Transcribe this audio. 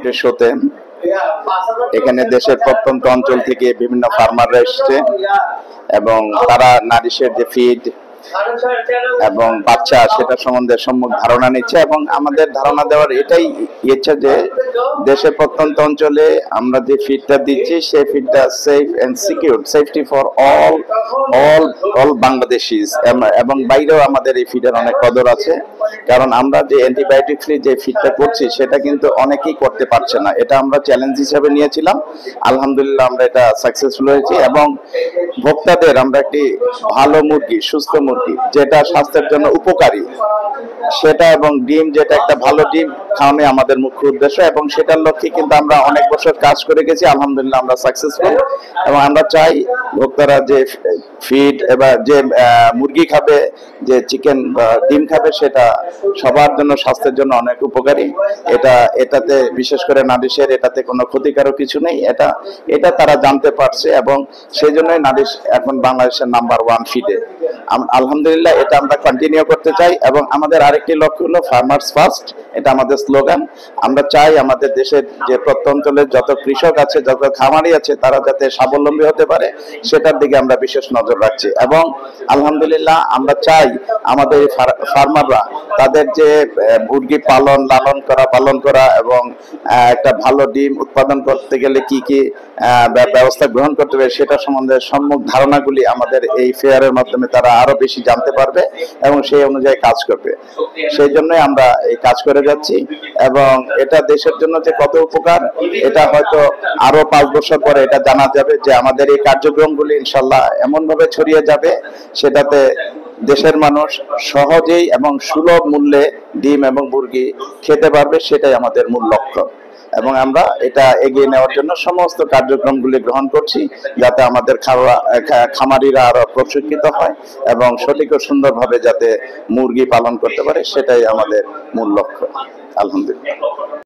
একটি শোতে। এখানে দেশের প্রত্যন্ত অঞ্চল থেকে বিভিন্ন ফার্মাররা এসছে এবং তারা নারিশের যে ফিড এবং বাচ্চা সেটা সম্বন্ধে সম্যক ধারণা নিচ্ছে এবং আমাদের ধারণা দেওয়ার এটাই ইচ্ছা যে দেশের প্রত্যন্ত অঞ্চলে আমরা যে ফিডটা দিচ্ছি সেই ফিডটা safe and secure, safety for all Bangladeshis, এবং বাইরেও আমাদের এই ফিডের অনেক কদর আছে। কারণ আমরা যে অ্যান্টিবায়োটিক ফ্রি যে ফিডটা করছি সেটা কিন্তু অনেকেই করতে পারছে না, এটা আমরা চ্যালেঞ্জ হিসেবে নিয়েছিলাম। আলহামদুলিল্লাহ আমরা এটা সাকসেসফুল হয়েছি এবং ভোক্তাদের আমরা একটি ভালো মুরগি, সুস্থ মুরগি যেটা স্বাস্থ্যের জন্য উপকারী সেটা এবং ডিম যেটা একটা ভালো ডিম খাওয়ানো আমাদের মুখ্য উদ্দেশ্য এবং সেটার লক্ষ্যে কিন্তু আমরা অনেক বছর কাজ করে গেছি। আলহামদুলিল্লাহ আমরা সাকসেসফুল এবং আমরা চাই ভোক্তারা যে ফিড এবার যে মুরগি খাবে, যে চিকেন বা ডিম খাবে সেটা সবার জন্য স্বাস্থ্যের জন্য অনেক উপকারী। এটাতে বিশেষ করে নারিশের এটাতে কোনো ক্ষতিকারক কিছু নেই, এটা তারা জানতে পারছে এবং সেই জন্যই নারিশ এখন বাংলাদেশের নাম্বার 1 ফিডে। আলহামদুলিল্লাহ এটা আমরা কন্টিনিউ করতে চাই এবং আমাদের আরেকটি লক্ষ্য হলো ফার্মার্স ফার্স্ট, এটা আমাদের স্লোগান। আমরা চাই আমাদের দেশের যে প্রত্যন্তরের যত কৃষক আছে, যত খামারি আছে তারা যাতে স্বাবলম্বী হতে পারে সেটার দিকে আমরা বিশেষ নজর রাখছি এবং আলহামদুলিল্লাহ আমরা চাই আমাদের ফার্মাররা তাদের যে মুরগি পালন করা এবং একটা ভালো ডিম উৎপাদন করতে গেলে কি কি ব্যবস্থা গ্রহণ করতে হবে সেটা সম্বন্ধে সম্যক ধারণাগুলি আমাদের এই ফেয়ারের মাধ্যমে তারা আরো বেশি জানতে পারবে এবং সেই অনুযায়ী কাজ করবে। সেই জন্যই আমরা এই কাজ করে যাচ্ছি এবং এটা দেশের জন্য যে কত উপকার এটা হয়তো আরো 5 বছর পরে এটা জানা যাবে যে আমাদের এই কার্যক্রমগুলি ইনশাল্লাহ এমন ভাবে ছড়িয়ে যাবে সেটাতে দেশের মানুষ সহজেই এবং সুলভ মূল্যে ডিম এবং মুরগি খেতে পারবে, সেটাই আমাদের মূল লক্ষ্য এবং আমরা এটা এগিয়ে নেওয়ার জন্য সমস্ত কার্যক্রমগুলি গ্রহণ করছি যাতে আমাদের খামারিরা আরো প্রশিক্ষিত হয় এবং সঠিক ও সুন্দরভাবে যাতে মুরগি পালন করতে পারে সেটাই আমাদের মূল লক্ষ্য। আলহামদুলিল্লাহ।